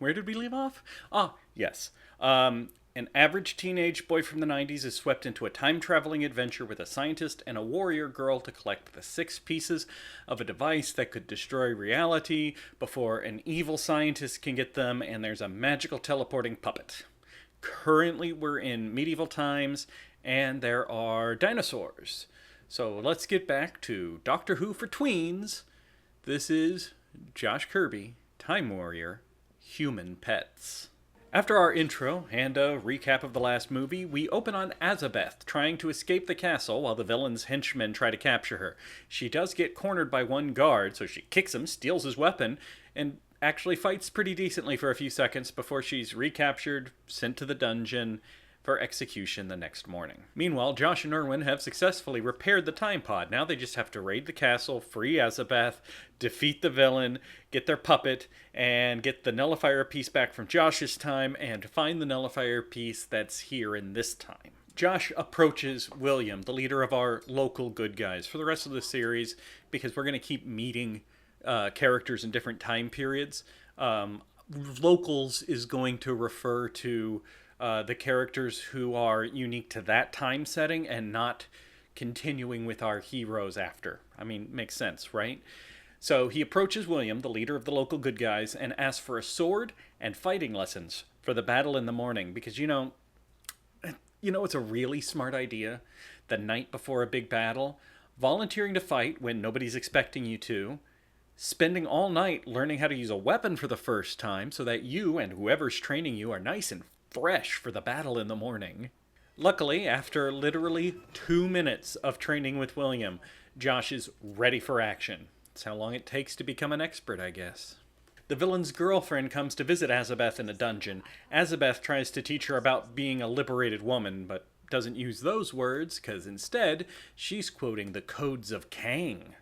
Where did we leave off? Ah, yes. An average teenage boy from the 90s is swept into a time-traveling adventure with a scientist and a warrior girl to collect the 6 pieces of a device that could destroy reality before an evil scientist can get them, and there's a magical teleporting puppet. Currently, we're in medieval times, and there are dinosaurs. So let's get back to Doctor Who for tweens. This is Josh Kirby, Time Warrior, Human Pets. After our intro and a recap of the last movie, we open on Azabeth trying to escape the castle while the villain's henchmen try to capture her. She does get cornered by one guard, so she kicks him, steals his weapon, and actually fights pretty decently for a few seconds before she's recaptured, sent to the dungeon for execution the next morning. Meanwhile, Josh and Irwin have successfully repaired the time pod. Now they just have to raid the castle, free Azabeth, defeat the villain, get their puppet, and get the nullifier piece back from Josh's time, and find the nullifier piece that's here in this time. Josh approaches William, the leader of our local good guys, for the rest of the series, because we're going to keep meeting characters in different time periods. Locals is going to refer to the characters who are unique to that time setting and not continuing with our heroes after. I mean, makes sense, right? So he approaches William, the leader of the local good guys, and asks for a sword and fighting lessons for the battle in the morning. Because, it's a really smart idea. The night before a big battle, volunteering to fight when nobody's expecting you to, spending all night learning how to use a weapon for the first time so that you and whoever's training you are nice and fresh for the battle in the morning. Luckily, after literally 2 minutes of training with William, Josh is ready for action. It's how long it takes to become an expert, I guess. The villain's girlfriend comes to visit Azabeth in a dungeon. Azabeth tries to teach her about being a liberated woman, but doesn't use those words, because instead, she's quoting the codes of Kang.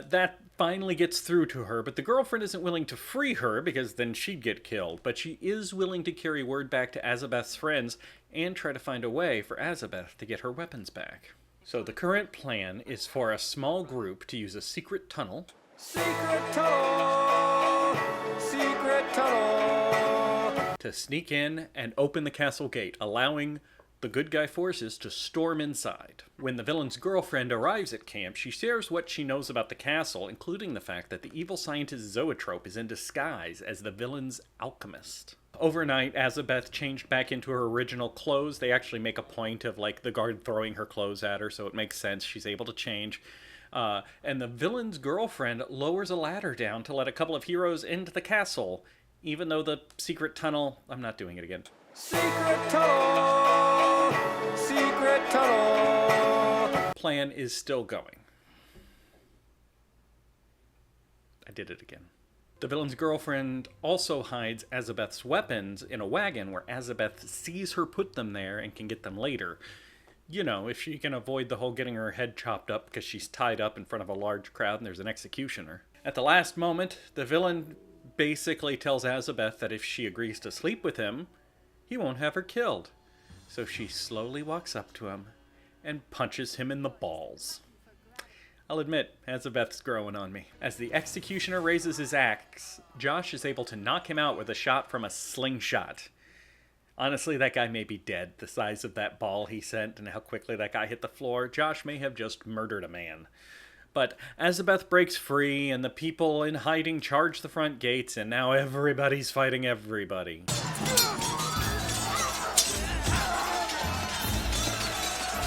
That finally gets through to her, but the girlfriend isn't willing to free her because then she'd get killed. But she is willing to carry word back to Azabeth's friends and try to find a way for Azabeth to get her weapons back. So the current plan is for a small group to use a secret tunnel. Secret tunnel! Secret tunnel! To sneak in and open the castle gate, allowing the good guy forces to storm inside. When the villain's girlfriend arrives at camp, she shares what she knows about the castle, including the fact that the evil scientist Zoetrope is in disguise as the villain's alchemist. Overnight, Azabeth changed back into her original clothes. They actually make a point of, the guard throwing her clothes at her, so it makes sense. She's able to change. And the villain's girlfriend lowers a ladder down to let a couple of heroes into the castle, even though the secret tunnel... I'm not doing it again. Secret tunnel! Secret tunnel! Plan is still going. I did it again. The villain's girlfriend also hides Azabeth's weapons in a wagon where Azabeth sees her put them there and can get them later. If she can avoid the whole getting her head chopped up because she's tied up in front of a large crowd and there's an executioner. At the last moment, the villain basically tells Azabeth that if she agrees to sleep with him, he won't have her killed. So she slowly walks up to him and punches him in the balls. I'll admit, Azabeth's growing on me. As the executioner raises his axe, Josh is able to knock him out with a shot from a slingshot. Honestly, that guy may be dead. The size of that ball he sent and how quickly that guy hit the floor, Josh may have just murdered a man. But Azabeth breaks free, and the people in hiding charge the front gates, and now everybody's fighting everybody.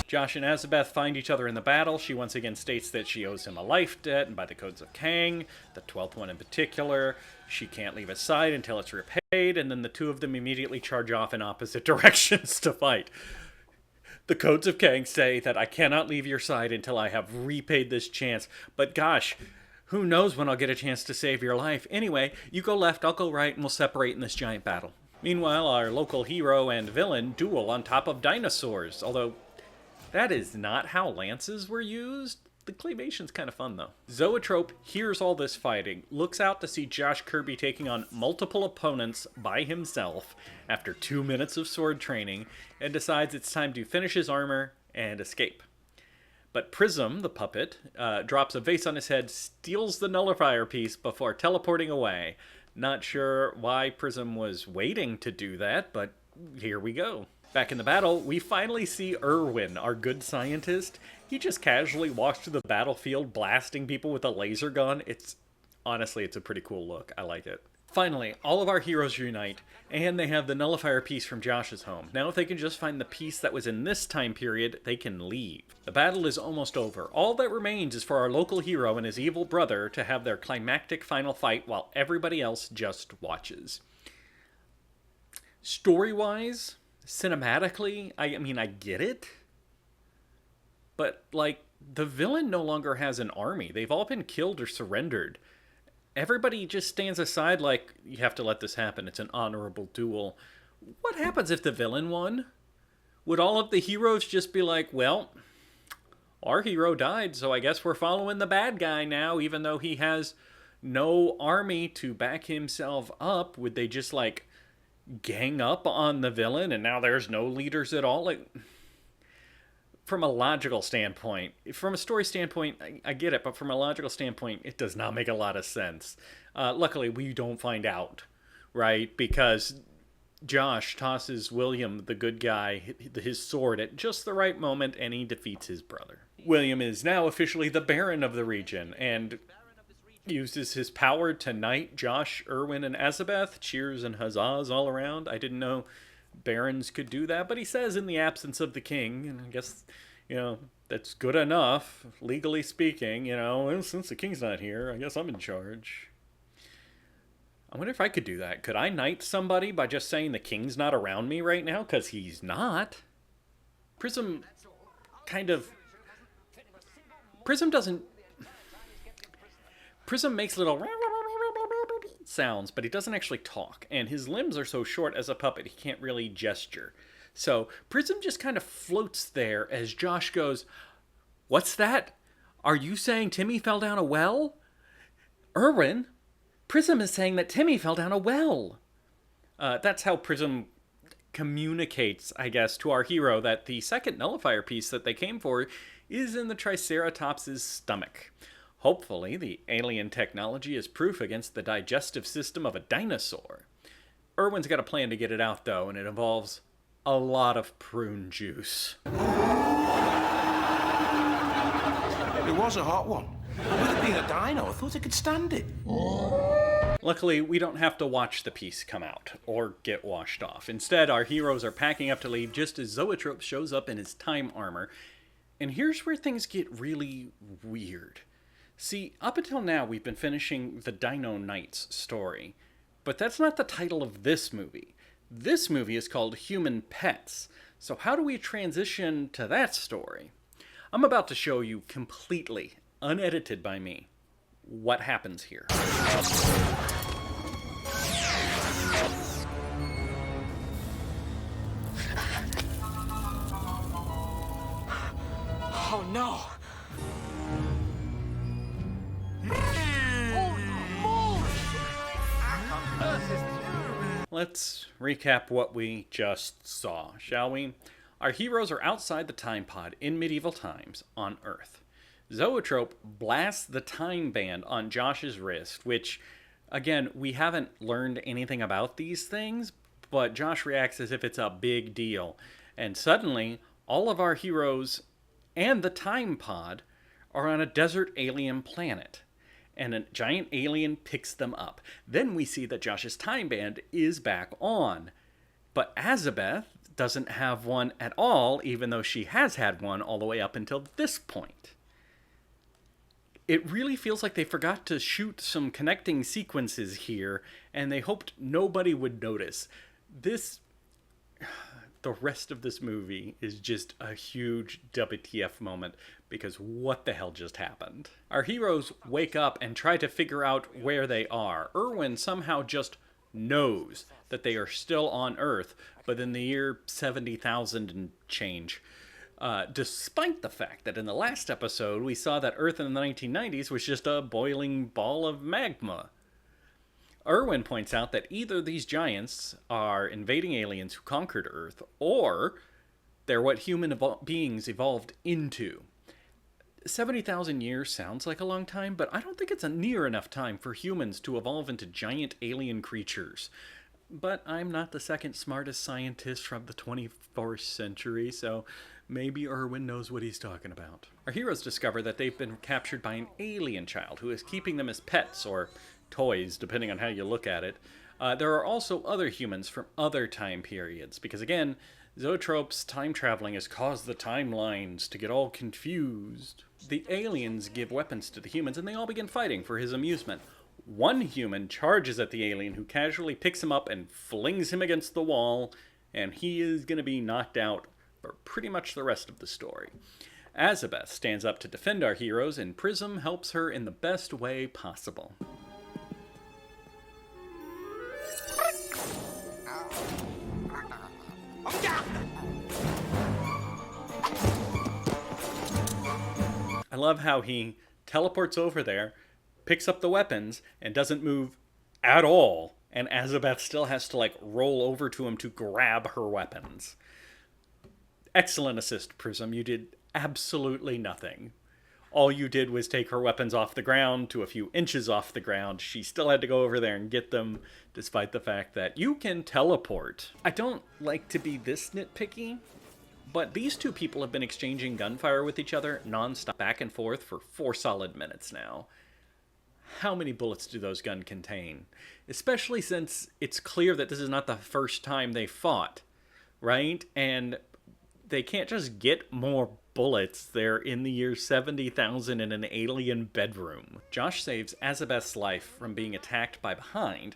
Josh and Azabeth find each other in the battle. She once again states that she owes him a life debt, and by the codes of Kang, the 12th one in particular, she can't leave his side until it's repaid, and then the two of them immediately charge off in opposite directions to fight. The codes of Kang say that I cannot leave your side until I have repaid this chance, but gosh, who knows when I'll get a chance to save your life. Anyway, you go left, I'll go right, and we'll separate in this giant battle. Meanwhile, our local hero and villain duel on top of dinosaurs, although that is not how lances were used. The claymation's kind of fun, though. Zoetrope hears all this fighting, looks out to see Josh Kirby taking on multiple opponents by himself after 2 minutes of sword training, and decides it's time to finish his armor and escape. But Prism, the puppet, drops a vase on his head, steals the nullifier piece before teleporting away. Not sure why Prism was waiting to do that, but here we go. Back in the battle, we finally see Irwin, our good scientist. He just casually walks through the battlefield blasting people with a laser gun. Honestly, it's a pretty cool look. I like it. Finally, all of our heroes unite, and they have the nullifier piece from Josh's home. Now if they can just find the piece that was in this time period, they can leave. The battle is almost over. All that remains is for our local hero and his evil brother to have their climactic final fight while everybody else just watches. Story-wise, cinematically, I mean, I get it. But, like, the villain no longer has an army. They've all been killed or surrendered. Everybody just stands aside like, you have to let this happen. It's an honorable duel. What happens if the villain won? Would all of the heroes just be like, well, our hero died, so I guess we're following the bad guy now, even though he has no army to back himself up? Would they just, like, gang up on the villain and now there's no leaders at all? Like, from a logical standpoint, from a story standpoint, I get it, but from a logical standpoint, it does not make a lot of sense. Luckily, we don't find out, right? Because Josh tosses William, the good guy, his sword at just the right moment, and he defeats his brother. William is now officially the Baron of the region, and uses his power to knight Josh, Irwin, and Azabeth. Cheers and huzzahs all around. I didn't know barons could do that, but he says in the absence of the king, and I guess, that's good enough, legally speaking, and since the king's not here, I guess I'm in charge. I wonder if I could do that. Could I knight somebody by just saying the king's not around me right now? Because he's not. Prism makes little sounds, but he doesn't actually talk, and his limbs are so short as a puppet he can't really gesture. So Prism just kind of floats there as Josh goes, "What's that? Are you saying Timmy fell down a well?" "Irwin, Prism is saying that Timmy fell down a well." That's how Prism communicates, I guess, to our hero that the second nullifier piece that they came for is in the Triceratops' stomach. Hopefully, the alien technology is proof against the digestive system of a dinosaur. Irwin's got a plan to get it out, though, and it involves a lot of prune juice. It was a hot one. With it being a dino, I thought it could stand it. Luckily, we don't have to watch the piece come out or get washed off. Instead, our heroes are packing up to leave just as Zoetrope shows up in his time armor. And here's where things get really weird. See, up until now, we've been finishing the Dino Knights story, but that's not the title of this movie. This movie is called Human Pets, so how do we transition to that story? I'm about to show you completely, unedited by me, what happens here. Oh no! Let's recap what we just saw, shall we? Our heroes are outside the time pod in medieval times on Earth. Zoetrope blasts the time band on Josh's wrist, which, again, we haven't learned anything about these things, but Josh reacts as if it's a big deal. And suddenly, all of our heroes and the time pod are on a desert alien planet, and a giant alien picks them up. Then we see that Josh's time band is back on, but Azabeth doesn't have one at all, even though she has had one all the way up until this point. It really feels like they forgot to shoot some connecting sequences here, and they hoped nobody would notice. The rest of this movie is just a huge WTF moment, because what the hell just happened? Our heroes wake up and try to figure out where they are. Irwin somehow just knows that they are still on Earth, but in the year 70,000 and change. Despite the fact that in the last episode we saw that Earth in the 1990s was just a boiling ball of magma. Irwin points out that either these giants are invading aliens who conquered Earth, or they're what human beings evolved into. 70,000 years sounds like a long time, but I don't think it's a near enough time for humans to evolve into giant alien creatures. But I'm not the second smartest scientist from the 21st century, so maybe Irwin knows what he's talking about. Our heroes discover that they've been captured by an alien child who is keeping them as pets, or toys, depending on how you look at it. There are also other humans from other time periods, because again, Zoetrope's time traveling has caused the timelines to get all confused. The aliens give weapons to the humans, and they all begin fighting for his amusement. One human charges at the alien, who casually picks him up and flings him against the wall, and he is going to be knocked out for pretty much the rest of the story. Azabeth stands up to defend our heroes, and Prism helps her in the best way possible. I love how he teleports over there, picks up the weapons, and doesn't move at all. And Azabeth still has to, roll over to him to grab her weapons. Excellent assist, Prism. You did absolutely nothing. All you did was take her weapons off the ground to a few inches off the ground. She still had to go over there and get them, despite the fact that you can teleport. I don't like to be this nitpicky, but these two people have been exchanging gunfire with each other nonstop, back and forth, for 4 solid minutes now. How many bullets do those guns contain? Especially since it's clear that this is not the first time they fought, right? And they can't just get more bullets. They're in the year 70,000 in an alien bedroom. Josh saves Azabeth's life from being attacked by behind.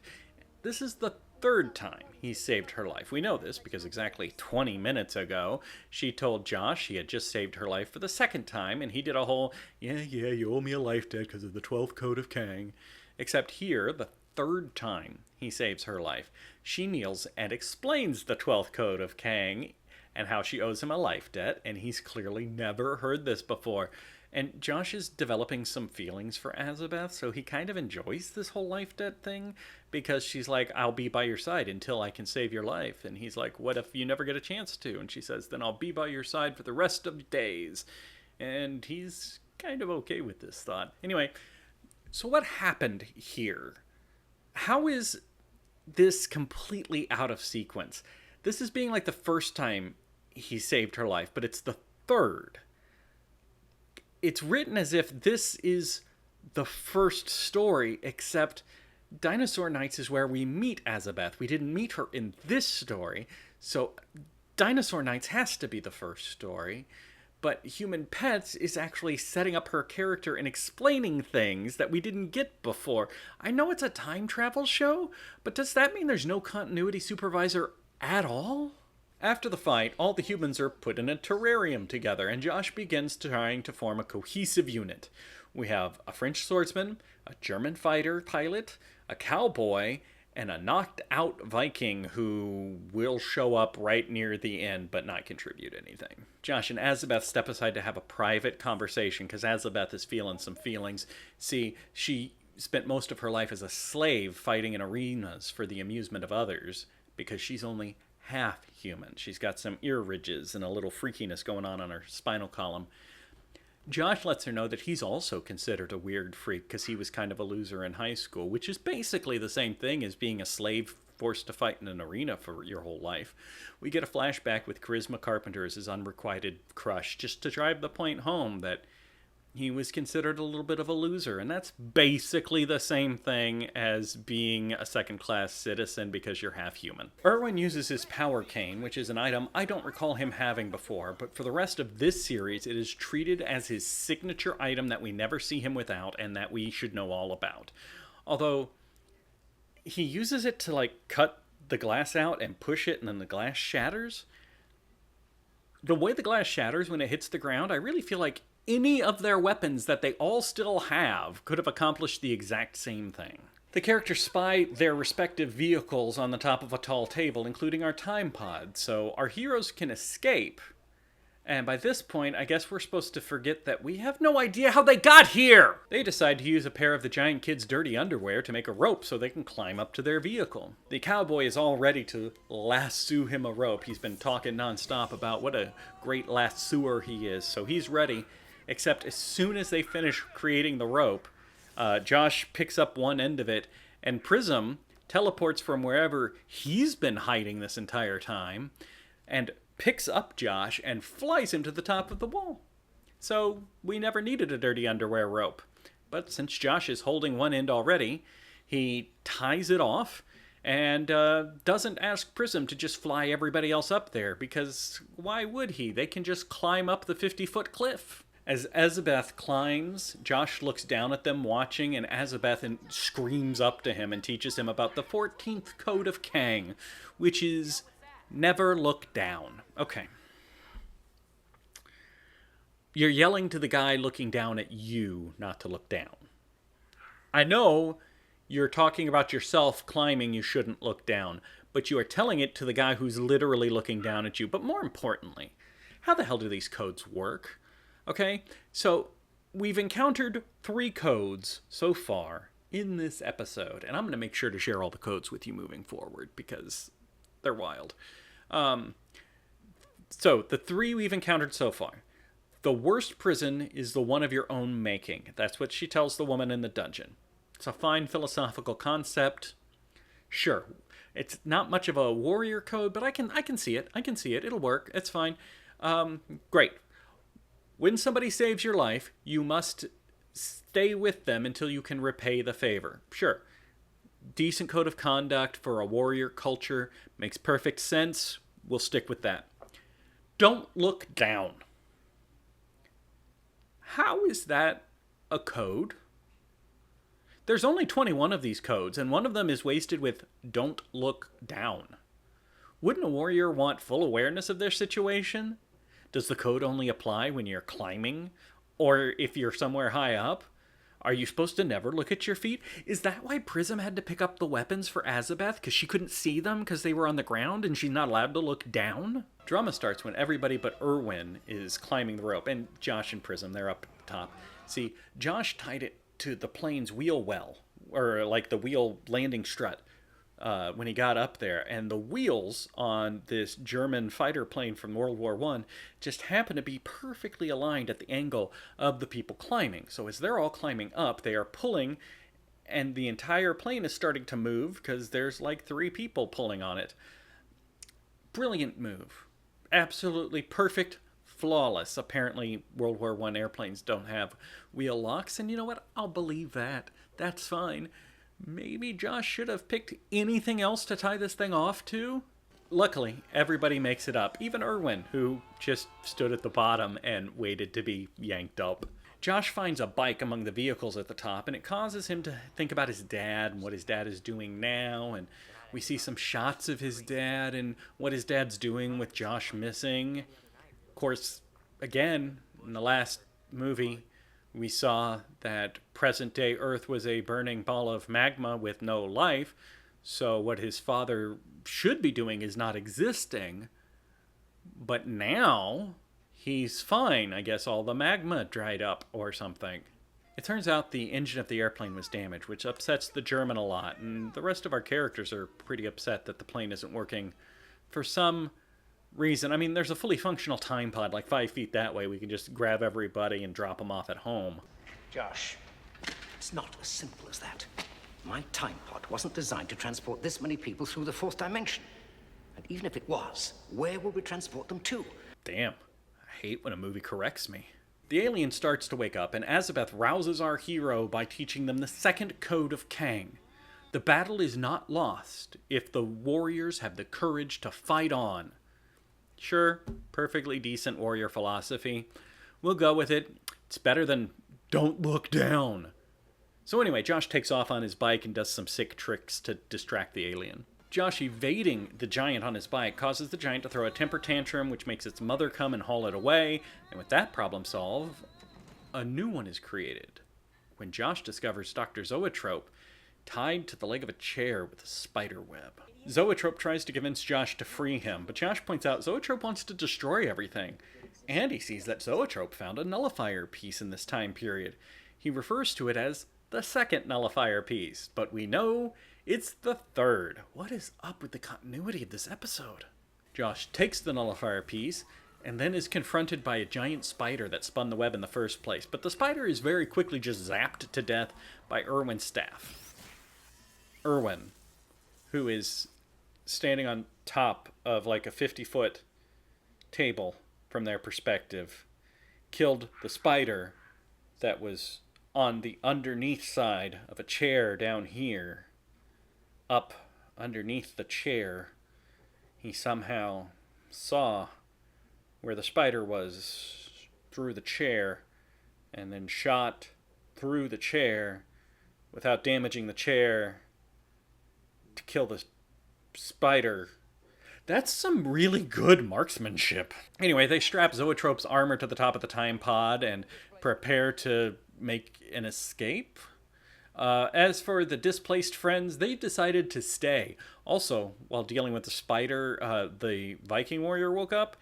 This is the 3rd time he saved her life. We know this because exactly 20 minutes ago, she told Josh he had just saved her life for the 2nd time, and he did a whole, yeah, you owe me a life debt because of the 12th code of Kang. Except here, the 3rd time he saves her life, she kneels and explains the 12th code of Kang and how she owes him a life debt, and he's clearly never heard this before. And Josh is developing some feelings for Azabeth, so he kind of enjoys this whole life debt thing, because she's like, I'll be by your side until I can save your life. And he's like, what if you never get a chance to? And she says, then I'll be by your side for the rest of the days. And he's kind of okay with this thought. Anyway, so what happened here? How is this completely out of sequence? This is being like the first time he saved her life, but it's the 3rd. It's written as if this is the first story, except Dinosaur Nights is where we meet Azabeth. We didn't meet her in this story, so Dinosaur Nights has to be the first story. But Human Pets is actually setting up her character and explaining things that we didn't get before. I know it's a time travel show, but does that mean there's no continuity supervisor at all? After the fight, all the humans are put in a terrarium together, and Josh begins trying to form a cohesive unit. We have a French swordsman, a German fighter pilot, a cowboy, and a knocked-out Viking who will show up right near the end but not contribute anything. Josh and Azabeth step aside to have a private conversation because Azabeth is feeling some feelings. See, she spent most of her life as a slave fighting in arenas for the amusement of others because she's only half human. She's got some ear ridges and a little freakiness going on her spinal column. Josh lets her know that he's also considered a weird freak because he was kind of a loser in high school, which is basically the same thing as being a slave forced to fight in an arena for your whole life. We get a flashback with Charisma Carpenter as his unrequited crush, just to drive the point home that he was considered a little bit of a loser, and that's basically the same thing as being a second-class citizen because you're half human. Irwin uses his power cane, which is an item I don't recall him having before, but for the rest of this series, it is treated as his signature item that we never see him without and that we should know all about. Although, he uses it to, cut the glass out and push it, and then the glass shatters. The way the glass shatters when it hits the ground, I really feel like any of their weapons that they all still have could have accomplished the exact same thing. The characters spy their respective vehicles on the top of a tall table, including our time pod, so our heroes can escape. And by this point, I guess we're supposed to forget that we have no idea how they got here! They decide to use a pair of the giant kid's dirty underwear to make a rope so they can climb up to their vehicle. The cowboy is all ready to lasso him a rope. He's been talking nonstop about what a great lassoer he is, so he's ready. except as soon as they finish creating the rope, Josh picks up one end of it, and Prism teleports from wherever he's been hiding this entire time and picks up Josh and flies him to the top of the wall. So we never needed a dirty underwear rope. But since Josh is holding one end already, he ties it off and doesn't ask Prism to just fly everybody else up there, because why would he? They can just climb up the 50-foot cliff. As Azabeth climbs, Josh looks down at them watching, and Azabeth screams up to him and teaches him about the 14th code of Kang, which is never look down. Okay. You're yelling to the guy looking down at you not to look down. I know you're talking about yourself climbing, you shouldn't look down, but you are telling it to the guy who's literally looking down at you. But more importantly, how the hell do these codes work? Okay, so we've encountered 3 codes so far in this episode, and I'm going to make sure to share all the codes with you moving forward because they're wild. So the 3 we've encountered so far. The worst prison is the one of your own making. That's what she tells the woman in the dungeon. It's a fine philosophical concept. Sure, it's not much of a warrior code, but I can see it. I can see it. It'll work. It's fine. Great. When somebody saves your life, you must stay with them until you can repay the favor. Sure. Decent code of conduct for a warrior culture. Makes perfect sense. We'll stick with that. Don't look down. How is that a code? There's only 21 of these codes, and one of them is wasted with don't look down. Wouldn't a warrior want full awareness of their situation? Does the code only apply when you're climbing? Or if you're somewhere high up? Are you supposed to never look at your feet? Is that why Prism had to pick up the weapons for Azabeth? Because she couldn't see them because they were on the ground and she's not allowed to look down? Drama starts when everybody but Irwin is climbing the rope. And Josh and Prism, they're up at the top. See, Josh tied it to the plane's wheel well. Or like the wheel landing strut. When he got up there, and the wheels on this German fighter plane from World War I just happen to be perfectly aligned at the angle of the people climbing. So as they're all climbing up, they are pulling, and the entire plane is starting to move because there's like 3 people pulling on it. Brilliant move. Absolutely perfect, flawless. Apparently World War I airplanes don't have wheel locks, and you know what? I'll believe that. That's fine. Maybe Josh should have picked anything else to tie this thing off to. Luckily, everybody makes it up, even Irwin, who just stood at the bottom and waited to be yanked up. Josh finds a bike among the vehicles at the top, and it causes him to think about his dad and what his dad is doing now, and we see some shots of his dad and what his dad's doing with Josh missing. Of course, again, in the last movie, we saw that present-day Earth was a burning ball of magma with no life, so what his father should be doing is not existing. But now, he's fine. I guess all the magma dried up or something. It turns out the engine of the airplane was damaged, which upsets the German a lot, and the rest of our characters are pretty upset that the plane isn't working for some reason. I mean, there's a fully functional time pod like 5 feet that way. We can just grab everybody and drop them off at home. Josh, it's not as simple as that. My time pod wasn't designed to transport this many people through the 4th dimension. And even if it was, where will we transport them to? Damn. I hate when a movie corrects me. The alien starts to wake up, and Azabeth rouses our hero by teaching them the 2nd code of Kang. The battle is not lost if the warriors have the courage to fight on. Sure, perfectly decent warrior philosophy. We'll go with it. It's better than don't look down. So anyway, Josh takes off on his bike and does some sick tricks to distract the alien. Josh evading the giant on his bike causes the giant to throw a temper tantrum, which makes its mother come and haul it away. And with that problem solved, a new one is created. When Josh discovers Dr. Zoetrope tied to the leg of a chair with a spider web. Zoetrope tries to convince Josh to free him, but Josh points out Zoetrope wants to destroy everything. And he sees that Zoetrope found a nullifier piece in this time period. He refers to it as the 2nd nullifier piece, but we know it's the 3rd. What is up with the continuity of this episode? Josh takes the nullifier piece and then is confronted by a giant spider that spun the web in the first place. But the spider is very quickly just zapped to death by Irwin's staff. Irwin, who is standing on top of like a 50-foot table from their perspective, killed the spider that was on the underneath side of a chair down here. Up underneath the chair, he somehow saw where the spider was through the chair, and then shot through the chair without damaging the chair to kill the spider. That's some really good marksmanship. Anyway, they strap Zoetrope's armor to the top of the time pod and prepare to make an escape. As for the displaced friends, they decided to stay. Also, while dealing with the spider, the Viking warrior woke up,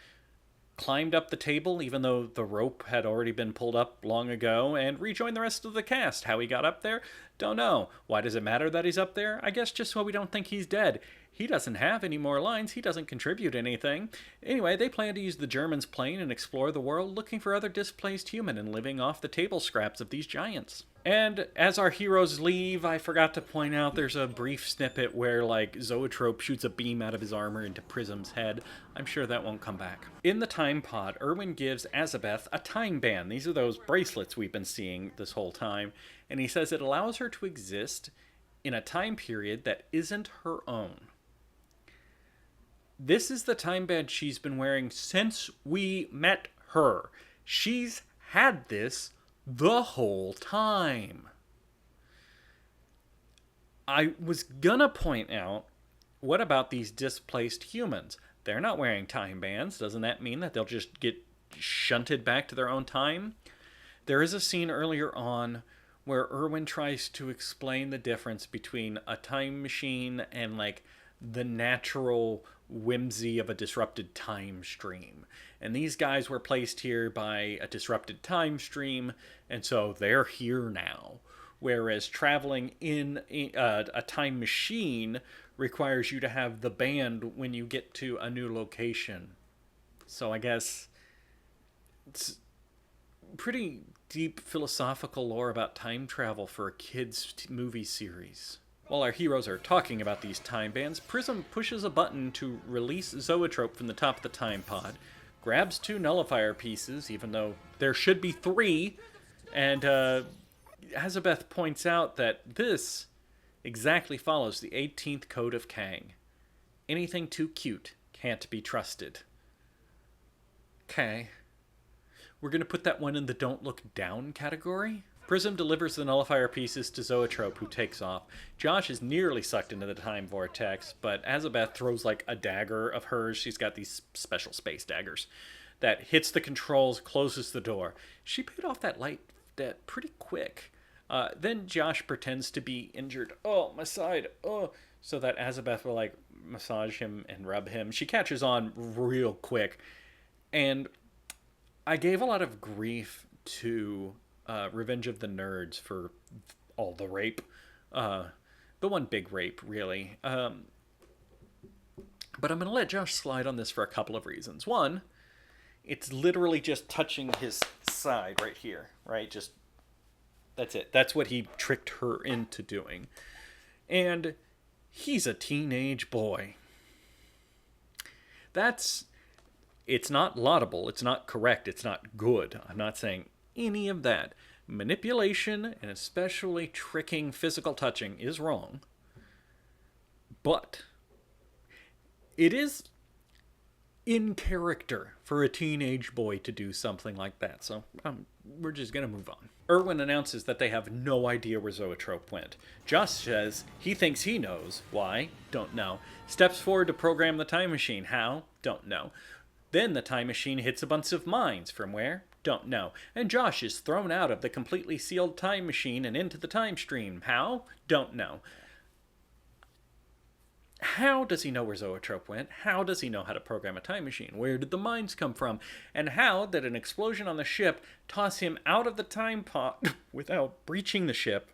climbed up the table, even though the rope had already been pulled up long ago, and rejoined the rest of the cast. How he got up there? Don't know. Why does it matter that he's up there? I guess just so we don't think he's dead. He doesn't have any more lines. He doesn't contribute anything. Anyway, they plan to use the Germans' plane and explore the world, looking for other displaced human and living off the table scraps of these giants. And as our heroes leave, I forgot to point out there's a brief snippet where, like, Zoetrope shoots a beam out of his armor into Prism's head. I'm sure that won't come back. In the time pod, Irwin gives Azabeth a time band. These are those bracelets we've been seeing this whole time. And he says it allows her to exist in a time period that isn't her own. This is the time band she's been wearing since we met her. She's had this the whole time. I was gonna point out, what about these displaced humans? They're not wearing time bands. Doesn't that mean that they'll just get shunted back to their own time? There is a scene earlier on where Irwin tries to explain the difference between a time machine and, like, the natural whimsy of a disrupted time stream. And these guys were placed here by a disrupted time stream, and so they're here now. Whereas traveling in a time machine requires you to have the band when you get to a new location. So I guess it's pretty deep philosophical lore about time travel for a kid's movie series. While our heroes are talking about these time bands, Prism pushes a button to release Zoetrope from the top of the time pod, grabs 2 nullifier pieces, even though there should be 3, and Azabeth points out that this exactly follows the 18th code of Kang. Anything too cute can't be trusted. Okay. We're going to put that one in the don't look down category. Prism delivers the nullifier pieces to Zoetrope, who takes off. Josh is nearly sucked into the time vortex, but Azabeth throws like a dagger of hers. She's got these special space daggers that hits the controls, closes the door. She paid off that light debt pretty quick. Then Josh pretends to be injured. Oh, my side. Oh, so that Azabeth will like massage him and rub him. She catches on real quick. And I gave a lot of grief to Revenge of the Nerds for all the rape. The one big rape, really. But I'm going to let Josh slide on this for a couple of reasons. One, it's literally just touching his side right here, right? Just, that's it. That's what he tricked her into doing. And he's a teenage boy. It's not laudable, it's not correct, it's not good. I'm not saying any of that. Manipulation, and especially tricking physical touching, is wrong. But it is in character for a teenage boy to do something like that. So we're just going to move on. Irwin announces that they have no idea where Zoetrope went. Josh says he thinks he knows. Why? Don't know. Steps forward to program the time machine. How? Don't know. Then the time machine hits a bunch of mines. From where? Don't know. And Josh is thrown out of the completely sealed time machine and into the time stream. How? Don't know. How does he know where Zoetrope went? How does he know how to program a time machine? Where did the mines come from? And how did an explosion on the ship toss him out of the time pod without breaching the ship?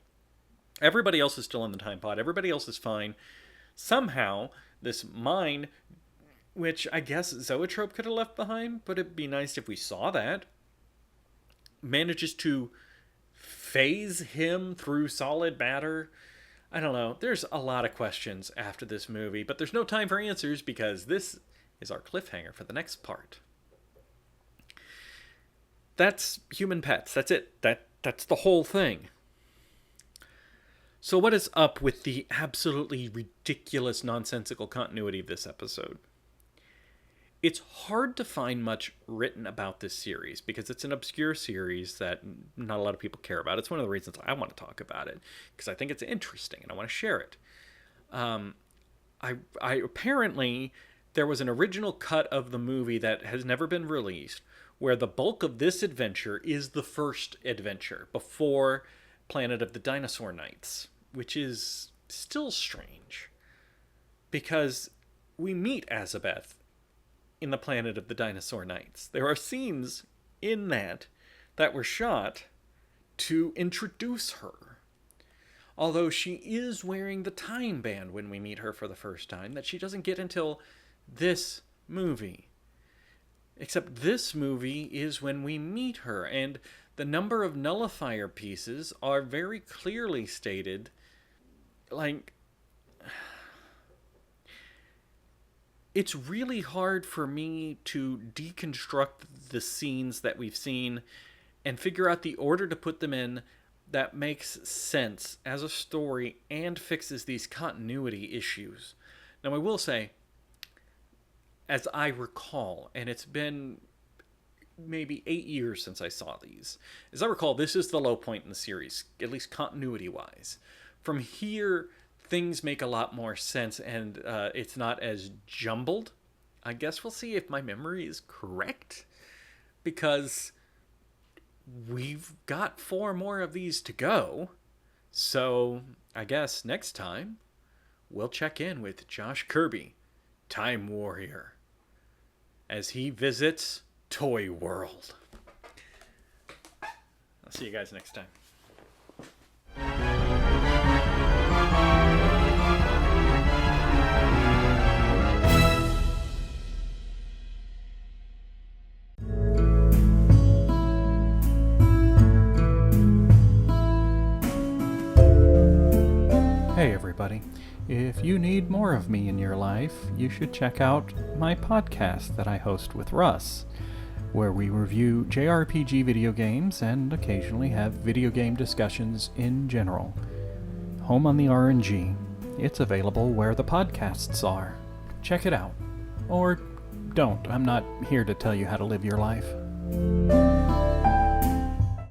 Everybody else is still in the time pod. Everybody else is fine. Somehow, this mine which I guess Zoetrope could have left behind, but it'd be nice if we saw that. Manages to phase him through solid matter. I don't know. There's a lot of questions after this movie, but there's no time for answers because this is our cliffhanger for the next part. That's Human Pets. That's it. That's the whole thing. So what is up with the absolutely ridiculous, nonsensical continuity of this episode? It's hard to find much written about this series because it's an obscure series that not a lot of people care about. It's one of the reasons I want to talk about it because I think it's interesting and I want to share it. I apparently there was an original cut of the movie that has never been released where the bulk of this adventure is the first adventure before Planet of the Dinosaur Knights, which is still strange because we meet Azabeth in the Planet of the Dinosaur Knights. There are scenes in that were shot to introduce her. Although she is wearing the time band when we meet her for the first time, that she doesn't get until this movie. Except this movie is when we meet her, and the number of nullifier pieces are very clearly stated. Like, it's really hard for me to deconstruct the scenes that we've seen and figure out the order to put them in that makes sense as a story and fixes these continuity issues. Now, I will say, as I recall, and it's been maybe 8 years since I saw these, as I recall, this is the low point in the series, at least continuity-wise. From here, things make a lot more sense, and it's not as jumbled. I guess we'll see if my memory is correct, because we've got 4 more of these to go. So I guess next time we'll check in with Josh Kirby, Time Warrior, as he visits Toy World. I'll see you guys next time. Hey everybody, if you need more of me in your life, you should check out my podcast that I host with Russ, where we review JRPG video games and occasionally have video game discussions in general. Home on the RNG. It's available where the podcasts are. Check it out. Or don't. I'm not here to tell you how to live your life.